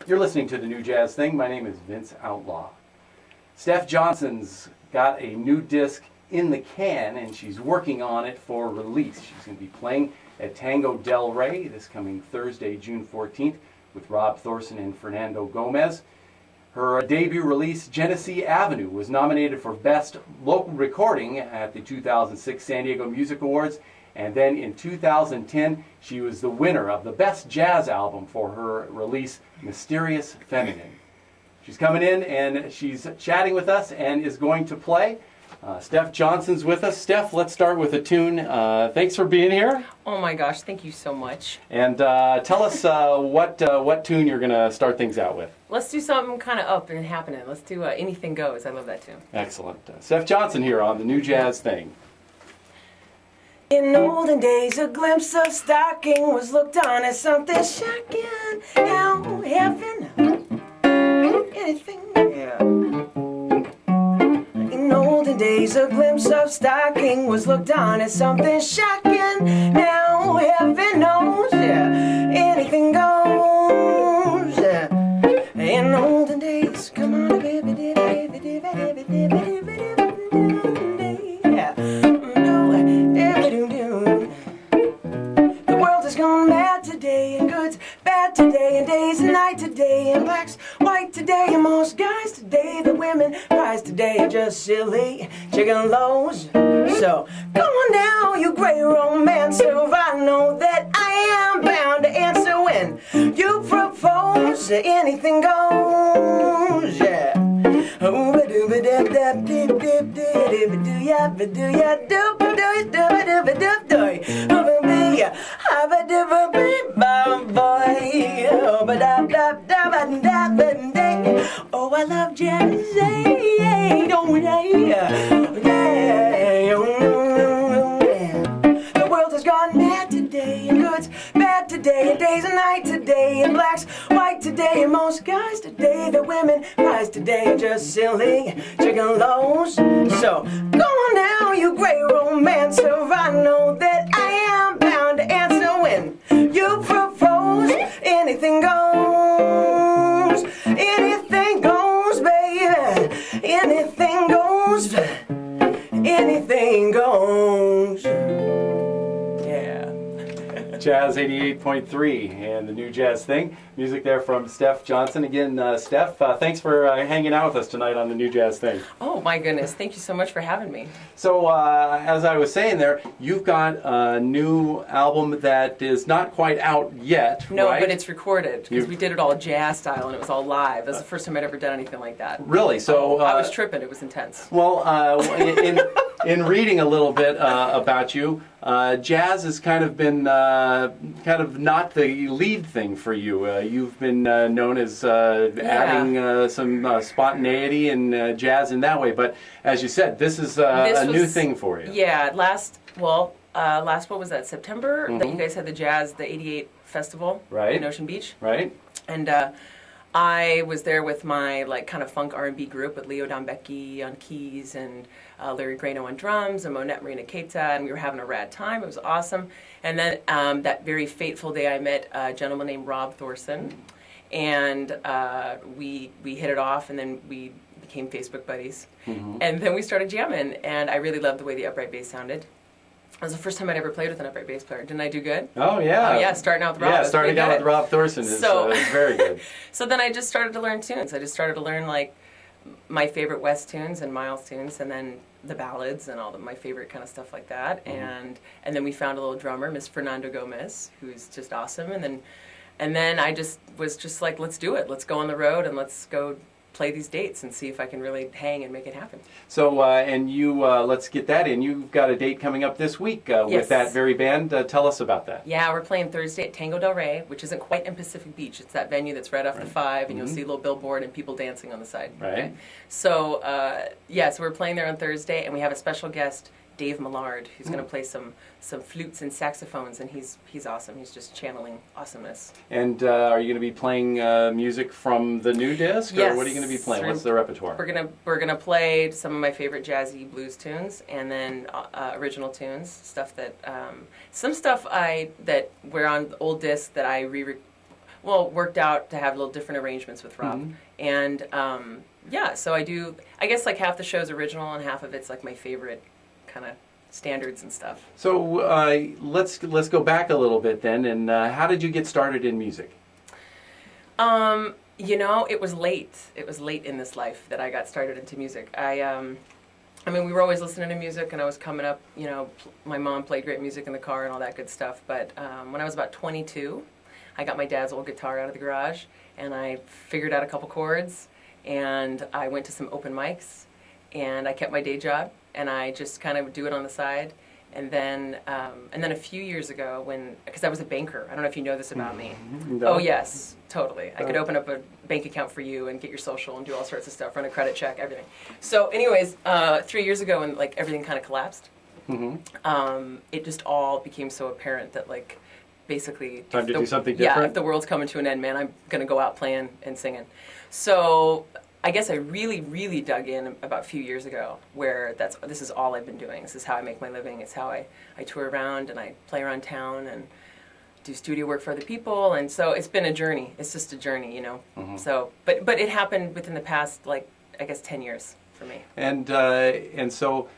You're listening to The New Jazz Thing. My name is Vince Outlaw. Steph Johnson's got a new disc in the can, and she's working on it for release. She's going to be playing at Tango Del Rey this coming Thursday, June 14th, with Rob Thorsen and Fernando Gomez. Her debut release, Genesee Avenue, was nominated for Best Local Recording at the 2006 San Diego Music Awards, and then in 2010 she was the winner of the Best Jazz Album for her release, Mysterious Feminine. She's coming in and she's chatting with us and is going to play. Steph Johnson's with us. Steph, let's start with a tune. Thanks for being here. Oh my gosh, thank you so much. And tell us what tune you're going to start things out with. Let's do something kind of up and happening. Let's do Anything Goes. I love that tune. Excellent. Steph Johnson here on The New Jazz Thing. In olden days, a glimpse of stocking was looked on as something shocking. Now, heaven, anything, yeah. In olden days, a glimpse of stocking was looked on as something shocking. Now, heaven knows, yeah, anything goes. Yeah. In olden days, come on, baby, yeah. The world has gone mad today, and good's bad today, and day's and night today, and black's white today, and most guys today, the women rise today are just silly chicken loaves. So come on now, you gray romancer, I know that I am bound to answer when you propose. Anything goes, yeah. Oh, I love jazz, don't the world has gone mad today, and good's bad today, and day's and night today, and black's white today, and most guys today, the women rise today, just silly chicken loaves. So go on now, you gray romancer, I know that I am bound to answer when you propose. Anything goes, anything goes, baby, anything goes, anything goes. Jazz 88.3 and The New Jazz Thing. Music there from Steph Johnson. Again, Steph, thanks for hanging out with us tonight on The New Jazz Thing. Oh my goodness, thank you so much for having me. So, as I was saying there, you've got a new album that is not quite out yet, No, right? but it's recorded, because we did it all jazz style, and it was all live. That's the first time I'd ever done anything like that. Really? So I was tripping. It was intense. Well, in reading a little bit about you, jazz has kind of been kind of not the lead thing for you. You've been known as adding some spontaneity and jazz in that way. But as you said, this is a new thing for you. Yeah, last what was that, September? That you guys had the 88 festival in Ocean Beach. Right. And I was there with my kind of funk R&B group with Leo Dombecki on keys and Larry Grano on drums and Monette Marina Keita, and we were having a rad time. It was awesome. And then that very fateful day, I met a gentleman named Rob Thorsen, and we hit it off, and then we became Facebook buddies. And then we started jamming, and I really loved the way the upright bass sounded. It was the first time I'd ever played with an upright bass player. Didn't I do good? Oh, yeah. Oh, yeah, starting out with Rob. Yeah, starting out with Rob Thorsen is very good. So then I just started to learn tunes. I just started to learn, my favorite West tunes and Miles tunes, and then the ballads and all my favorite kind of stuff like that. And then we found a little drummer, Miss Fernando Gomez, who's just awesome. And then I just was just like, let's do it. Let's go on the road and let's go play these dates and see if I can really hang and make it happen. So, and you, let's get that in. You've got a date coming up this week with that very band. Tell us about that. Yeah, we're playing Thursday at Tango Del Rey, which isn't quite in Pacific Beach. It's that venue that's right off the 5, and you'll see a little billboard and people dancing on the side. Right. Okay? So, so we're playing there on Thursday, and we have a special guest, Dave Millard, who's going to play some flutes and saxophones, and he's awesome. He's just channeling awesomeness. And are you going to be playing music from the new disc, or what are you going to be playing? What's the repertoire? We're gonna play some of my favorite jazzy blues tunes, and then original tunes, stuff that some stuff that we're on old disc that I well, worked out to have little different arrangements with Rob. And yeah, so I do, I guess like half the show's original and half of it's like my favorite kind of standards and stuff. So let's go back a little bit then, and how did you get started in music? You know, it was late. It was late in this life that I got started into music. I mean, we were always listening to music, and I was coming up, you know, my mom played great music in the car and all that good stuff. But when I was about 22, I got my dad's old guitar out of the garage, and I figured out a couple chords, and I went to some open mics, and I kept my day job, and I just kind of do it on the side. And then a few years ago, because I was a banker, I don't know if you know this about me. No. Oh yes, totally. I could open up a bank account for you and get your social and do all sorts of stuff, run a credit check, everything. So, anyways, 3 years ago, when like everything kind of collapsed, it just all became so apparent that like basically time to do something different. Yeah, if the world's coming to an end, man, I'm gonna go out playing and singing. So I guess I really, really dug in about a few years ago, where this is all I've been doing. This is how I make my living. It's how I tour around and I play around town and do studio work for other people. And so it's been a journey. It's just a journey, you know. So, but it happened within the past, like, I guess 10 years for me. And so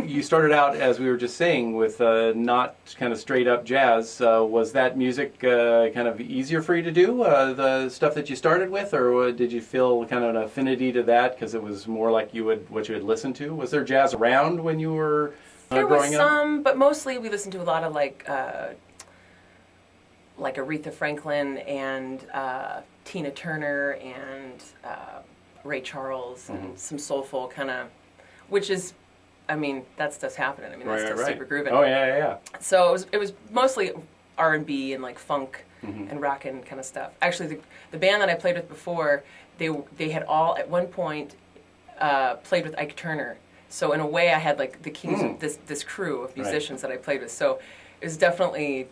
you started out, as we were just saying, with not kind of straight up jazz. Was that music kind of easier for you to do, the stuff that you started with, or did you feel kind of an affinity to that because it was more like what you had listened to? Was there jazz around when you were there growing was up? some, but mostly we listened to a lot of like Aretha Franklin and Tina Turner and Ray Charles and some soulful kind of, which is, I mean, that stuff's happening. I mean, that's still super grooving. Oh yeah. So it was mostly R&B and like funk and rockin' kind of stuff. Actually, the band that I played with before, they had all at one point played with Ike Turner. So in a way, I had like the kings of this crew of musicians that I played with. So it was definitely.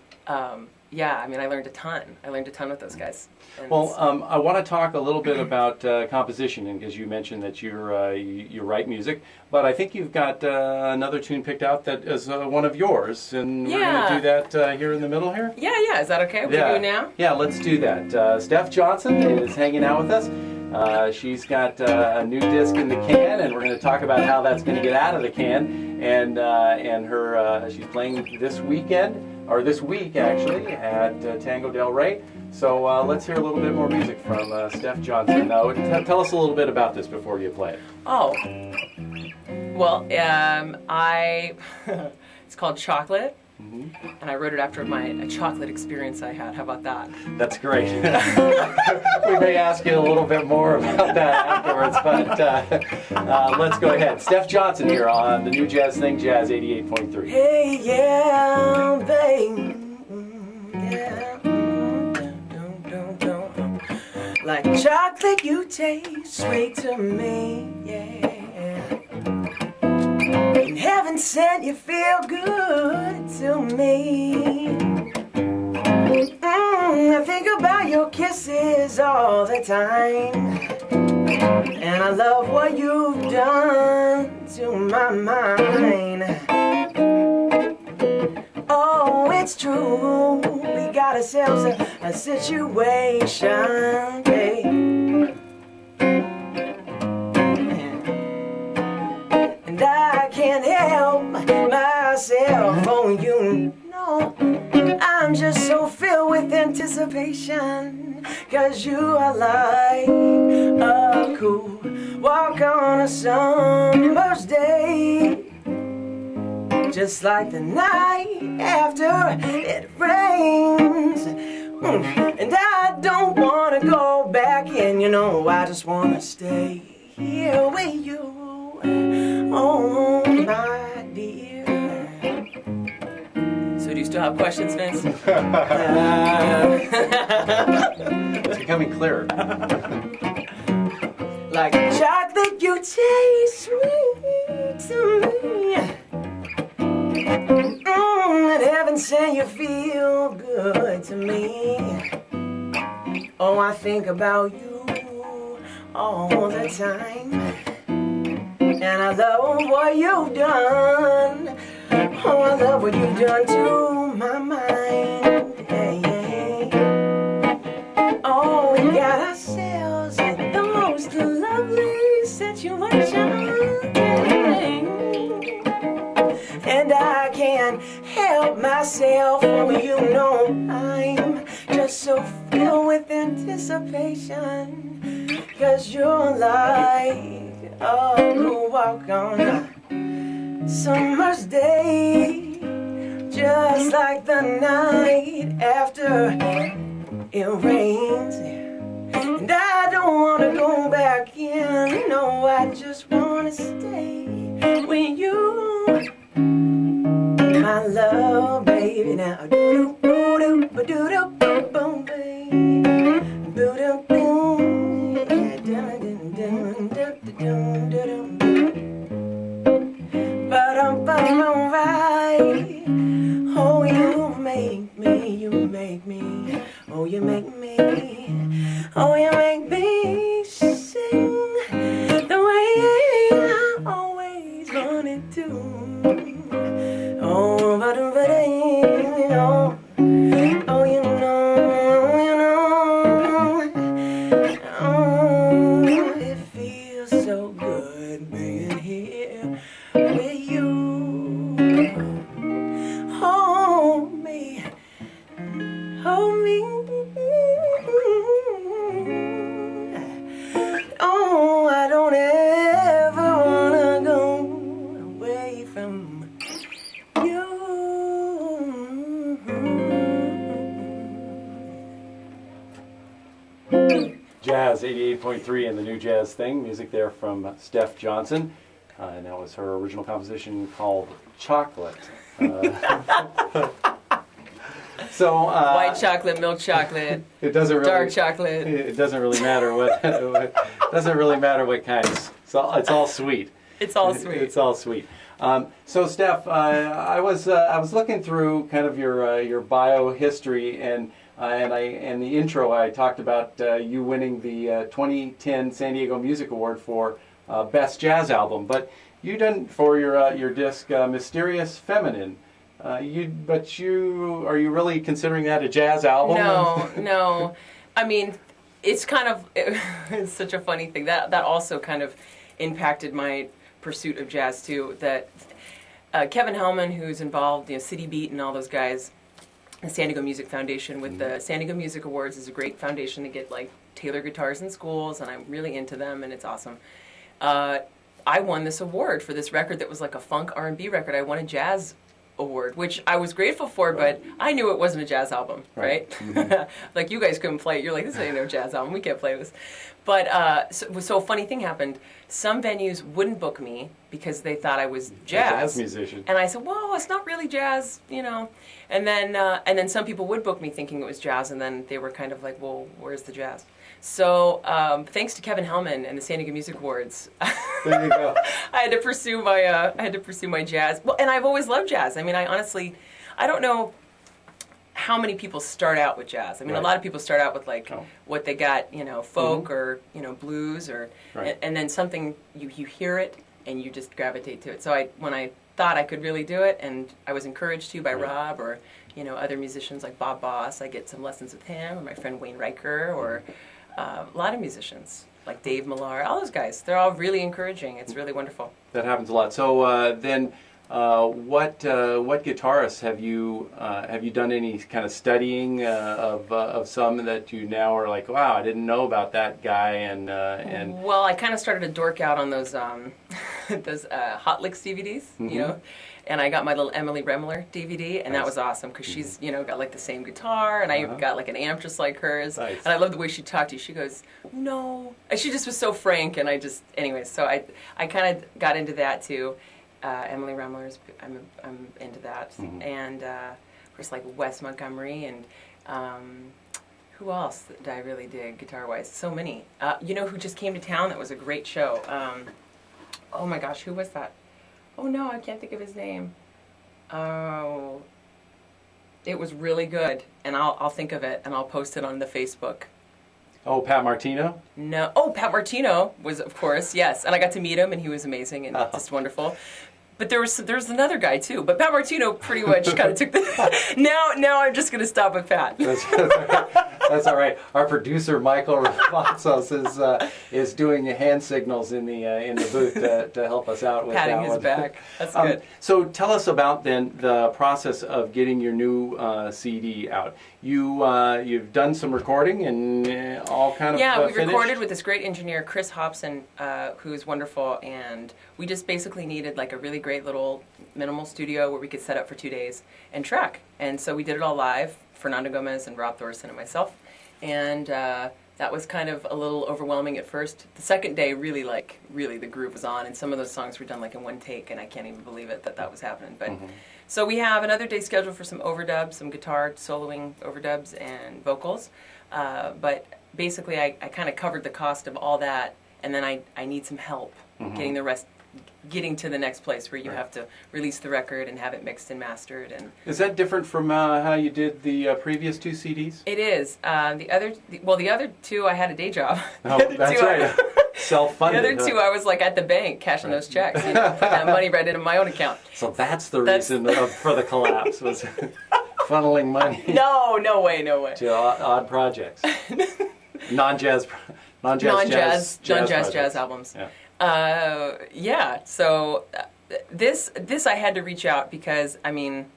Yeah, I mean, I learned a ton. I learned a ton with those guys. And well, I want to talk a little bit about composition, because you mentioned that you write music, but I think you've got another tune picked out that is one of yours, and we're going to do that here in the middle here? Yeah, is that okay? We can do it now? Yeah, let's do that. Steph Johnson is hanging out with us. She's got a new disc in the can, and we're going to talk about how that's going to get out of the can, and her she's playing this weekend, or this week actually, at Tango Del Rey. So let's hear a little bit more music from Steph Johnson. Now, tell us a little bit about this before you play it. Oh, well, it's called Chocolate, and I wrote it after a chocolate experience I had. How about that? That's great. We may ask you a little bit more about that afterwards, but let's go ahead. Steph Johnson here on the new Jazz Thing, Jazz 88.3. Hey, yeah, babe. Yeah. Like chocolate you taste sweet to me, yeah. And heaven sent you feel good to me. I think about your kisses all the time, and I love what you've done to my mind. Oh, it's true, we got ourselves a situation, babe. And I can't help myself, oh, you know, I'm just so filled with anticipation, 'cause you are like a cool walk on a summer's day, just like the night after it rains. And I don't want to go back in, you know, I just want to stay here with you, oh my dear. So do you still have questions, Vince? It's becoming clearer. Like chocolate you taste sweet to me, and heaven sent you feel good to me. Oh, I think about you all the time, and I love what you've done. Oh, I love what you've done to my mind. Yeah, yeah. And I can't help myself, oh, you know I'm just so filled with anticipation. 'Cause you're like a cool walk on a summer's day, just like the night after it rains. And I don't wanna go back in, no, I just wanna stay with you, my love, baby. Now do do do do do do boom, baby, do do boom, yeah, dun dun dun dun dun dun. But I'm alright. Oh, you make me, you make me. Oh, you make me. Oh, you make me sing the way I always wanted to. Oh, but oh, oh, you know, oh, it feels so good being here with you. Hold me, hold me. Oh, I don't ever wanna go away from you. Jazz 88.3 and the new jazz thing. Music there from Steph Johnson. And that was her original composition called Chocolate. So White chocolate, milk chocolate, it doesn't really, dark chocolate. It doesn't really matter what. Doesn't really matter what kinds. So it's all sweet. It's all sweet. It's all sweet. So Steph, I was looking through kind of your bio history and the intro. I talked about you winning the 2010 San Diego Music Award for Best Jazz Album, but you didn't for your disc Mysterious Feminine. Are you really considering that a jazz album? No. I mean, it's kind of it's such a funny thing that also kind of impacted my pursuit of jazz too. That Kevin Hellman, who's involved, City Beat and all those guys, the San Diego Music Foundation with the San Diego Music Awards is a great foundation to get like tailored guitars in schools, and I'm really into them, and it's awesome. I won this award for this record that was like a funk R&B record. I won a jazz award, which I was grateful for, but I knew it wasn't a jazz album, right? Mm-hmm. Like, you guys couldn't play it. You're like, this ain't no jazz album. We can't play this. But so a funny thing happened. Some venues wouldn't book me because they thought I was jazz. A jazz musician. And I said, well, it's not really jazz, And then some people would book me thinking it was jazz, and then they were kind of like, well, where's the jazz? So thanks to Kevin Hellman and the San Diego Music Awards, there you go. I had to pursue my jazz. Well, and I've always loved jazz. I mean, I don't know how many people start out with jazz. I mean, right. A lot of people start out with like what they got, folk or blues or, right. and then something you hear it and you just gravitate to it. So when I thought I could really do it, and I was encouraged to by Rob or other musicians like Bob Boss. I get some lessons with him, or my friend Wayne Riker, or a lot of musicians like Dave Millar, all those guys. They're all really encouraging. It's really wonderful. That happens a lot. So then, what guitarists have you done any kind of studying of some that you now are like, wow, I didn't know about that guy, and Well, I kind of started to dork out on those those Hot Licks DVDs, and I got my little Emily Remler DVD, and that was awesome because she's got like the same guitar, and I got like an amp just like hers, and I love the way she talked to you. She goes, no, and she just was so frank, and anyways, so I kind of got into that too. Emily Remler's, I'm into that, and of course like Wes Montgomery, and who else did I really dig guitar-wise? So many. Who just came to town? That was a great show. Oh my gosh, who was that? Oh no, I can't think of his name. Oh, it was really good, and I'll think of it and I'll post it on the Facebook. Oh, Pat Martino? No. Oh, Pat Martino was, of course, yes, and I got to meet him, and he was amazing and just wonderful. But there was another guy too. But Pat Martino pretty much kind of took the. Now I'm just going to stop with Pat. That's all right. Our producer Michael Ravazos is doing hand signals in the booth to help us out with Patting that his one. back. That's good. So tell us about then the process of getting your new CD out. You've done some recording and all kind of Yeah, we finished? recorded with this great engineer, Chris Hobson, who is wonderful, and we just basically needed like a really great little minimal studio where we could set up for 2 days and track. And so we did it all live, Fernando Gomez and Rob Thorsen and myself, and that was kind of a little overwhelming at first. The second day, really the groove was on, and some of those songs were done like in one take, and I can't even believe it that was happening. But so we have another day scheduled for some overdubs, some guitar soloing overdubs and vocals. But basically, I kind of covered the cost of all that, and then I need some help getting the rest. Getting to the next place where you have to release the record and have it mixed and mastered. And is that different from how you did the previous 2 CDs? it is. The other 2 I had a day job. Oh, that's right. Self-funded. The other 2 I was like at the bank cashing those checks, putting that money right into my own account. So that's the reason for the collapse was funneling money. No way. To odd projects, non-jazz jazz albums. Yeah. So this I had to reach out because I mean,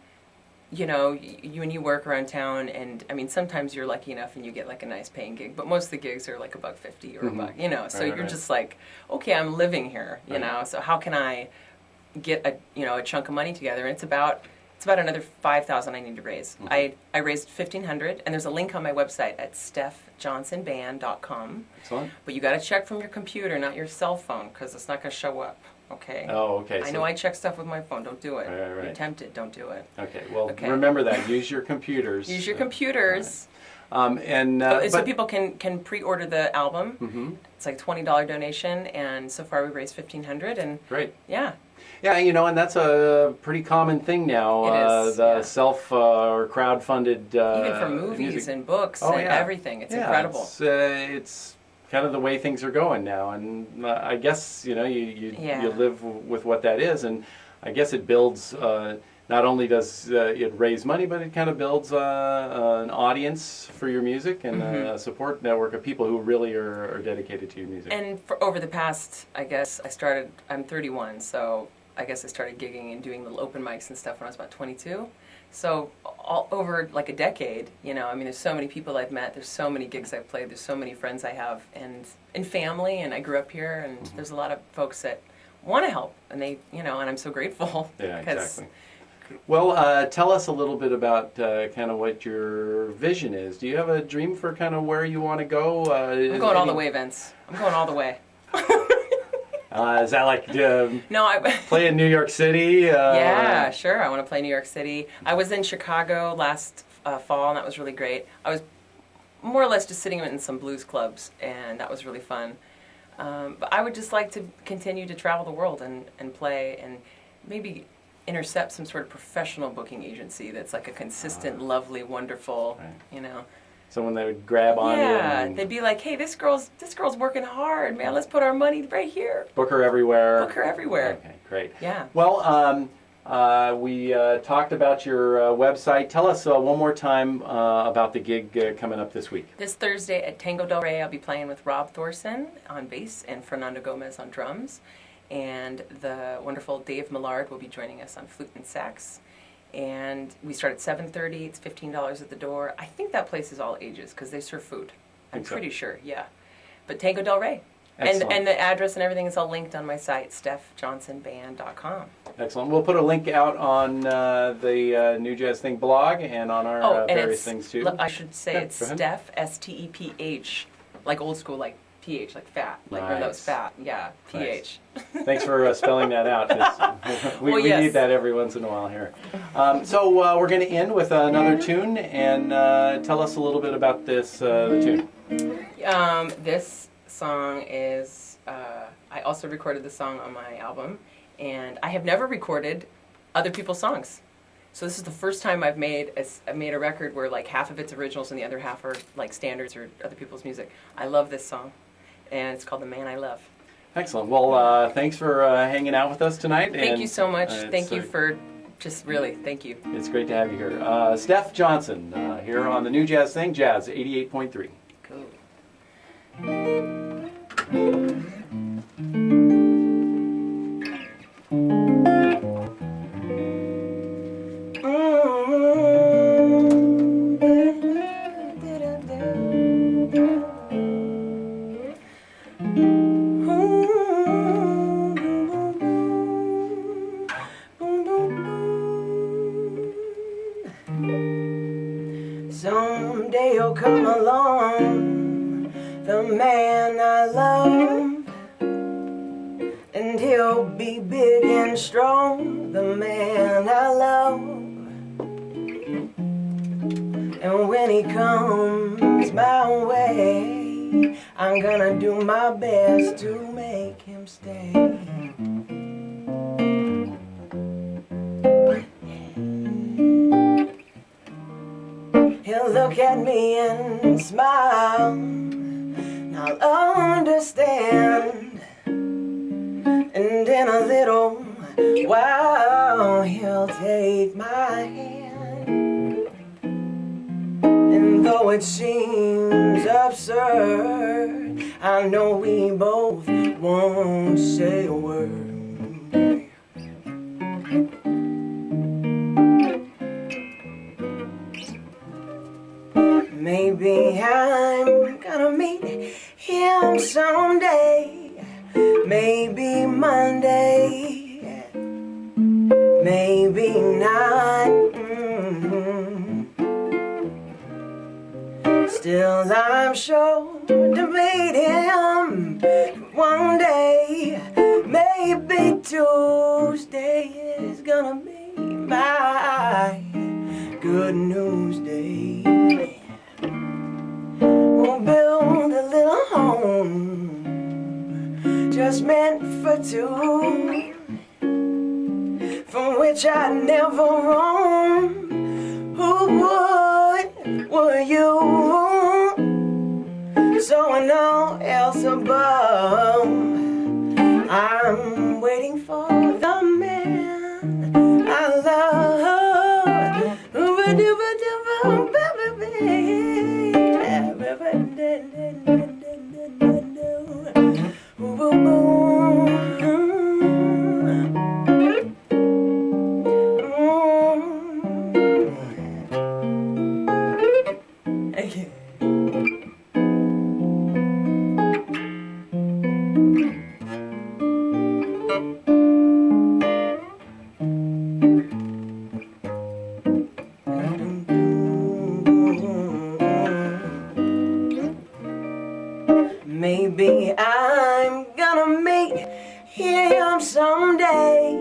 when you work around town, and I mean sometimes you're lucky enough and you get like a nice paying gig, but most of the gigs are like $1.50 or $1, so you're just like, okay, I'm living here, so how can I get a chunk of money together? And it's about another $5,000 I need to raise. I raised $1,500, and there's a link on my website at stephjohnsonband.com. Excellent. But you got to check from your computer, not your cell phone, because it's not going to show up. Okay. Oh, okay. I know I check stuff with my phone. Don't do it. Right. You're tempted. Don't do it. Okay. Well, remember that. Use your computers. Use your computers. Right. So people can pre-order the album. It's like a $20 donation, and so far we've raised $1,500. And great. Yeah. Yeah, and that's a pretty common thing now. It is, the self or crowd-funded even for movies music. And books and everything. It's incredible. It's kind of the way things are going now, and I guess you live with what that is, and I guess it builds. Not only does it raise money, but it kind of builds an audience for your music and a support network of people who really are dedicated to your music. And over the past, I guess I'm 31, so I guess I started gigging and doing little open mics and stuff when I was about 22. So all over like a decade, there's so many people I've met, there's so many gigs I've played, there's so many friends I have, and family, and I grew up here, and there's a lot of folks that want to help, and they, and I'm so grateful. Yeah, exactly. Well, tell us a little bit about kind of what your vision is. Do you have a dream for kind of where you want to go? I'm going all the way, Vince. I'm going all the way. Is that like no, I play in New York City? Yeah, sure. I want to play New York City. I was in Chicago last fall, and that was really great. I was more or less just sitting in some blues clubs, and that was really fun. But I would just like to continue to travel the world and play, and maybe intercept some sort of professional booking agency that's like a consistent, lovely, wonderful, Someone that would grab on you. Yeah, they'd be like, hey, this girl's working hard, man. Let's put our money right here. Book her everywhere. Book her everywhere. Okay, great. Yeah. Well, we talked about your website. Tell us one more time about the gig coming up this week. This Thursday at Tango Del Rey, I'll be playing with Rob Thorsen on bass and Fernando Gomez on drums. And the wonderful Dave Millard will be joining us on flute and sax. And we start at 7:30. It's $15 at the door. I think that place is all ages because they serve food. I'm pretty sure, yeah. But Tango Del Rey. And the address and everything is all linked on my site, stephjohnsonband.com. Excellent. We'll put a link out on the New Jazz Thing blog and on our various things too. I should say it's Steph, S-T-E-P-H, like old school, like P-H, like fat. Like nice. that was fat. Yeah, P-H. Nice. Thanks for spelling that out. We need that every once in a while here. So we're going to end with another tune, and tell us a little bit about this the tune. This song is, I also recorded the song on my album, and I have never recorded other people's songs. So this is the first time I've made a record where like half of it's originals and the other half are like standards or other people's music. I love this song, and it's called The Man I Love. Excellent. Well, thanks for hanging out with us tonight. Thank you so much. Thank you for just really, thank you. It's great to have you here. Steph Johnson, here on the New Jazz Thing, Jazz 88.3. Cool. Someday you'll come along, the man I love, and he'll be big and strong, the man I love. And when he comes my way, I'm gonna do my best to make him stay. He'll look at me and smile, and I'll understand. And in a little while, he'll take my hand. And though it seems absurd, I know we both won't say a word. Maybe I'm gonna meet him someday, maybe Monday, maybe not. Still I'm sure to meet him one day, maybe Tuesday is gonna be my good news day. We'll build a little home just meant for two, from which I never roam. Who would you? So and all else above, I'm waiting for the man I love. Maybe I'm gonna meet him someday,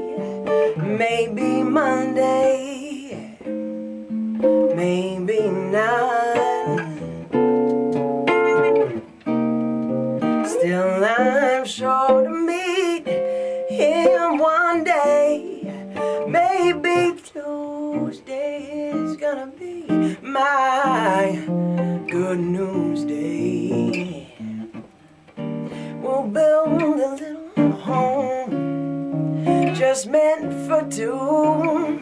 maybe Monday, maybe not. Still I'm sure to meet him one day, maybe Tuesday is gonna be my good news day. We'll build a little home just meant for two,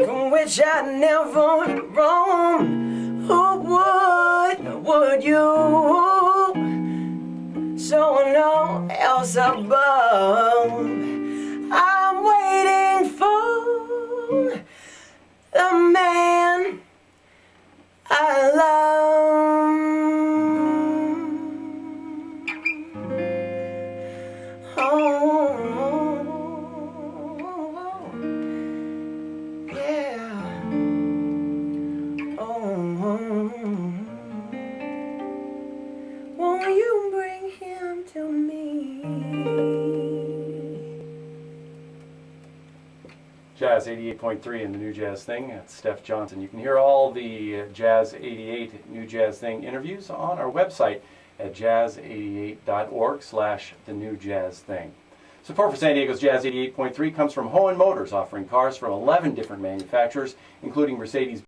from which I never roam. Who would you? So no else above, I'm waiting for the man I love. Won't you bring him to me? Jazz 88.3 in the New Jazz Thing. That's Steph Johnson. You can hear all the Jazz 88 New Jazz Thing interviews on our website at jazz88.org/the New Jazz Thing. Support for San Diego's Jazz 88.3 comes from Hohen Motors, offering cars from 11 different manufacturers, including Mercedes.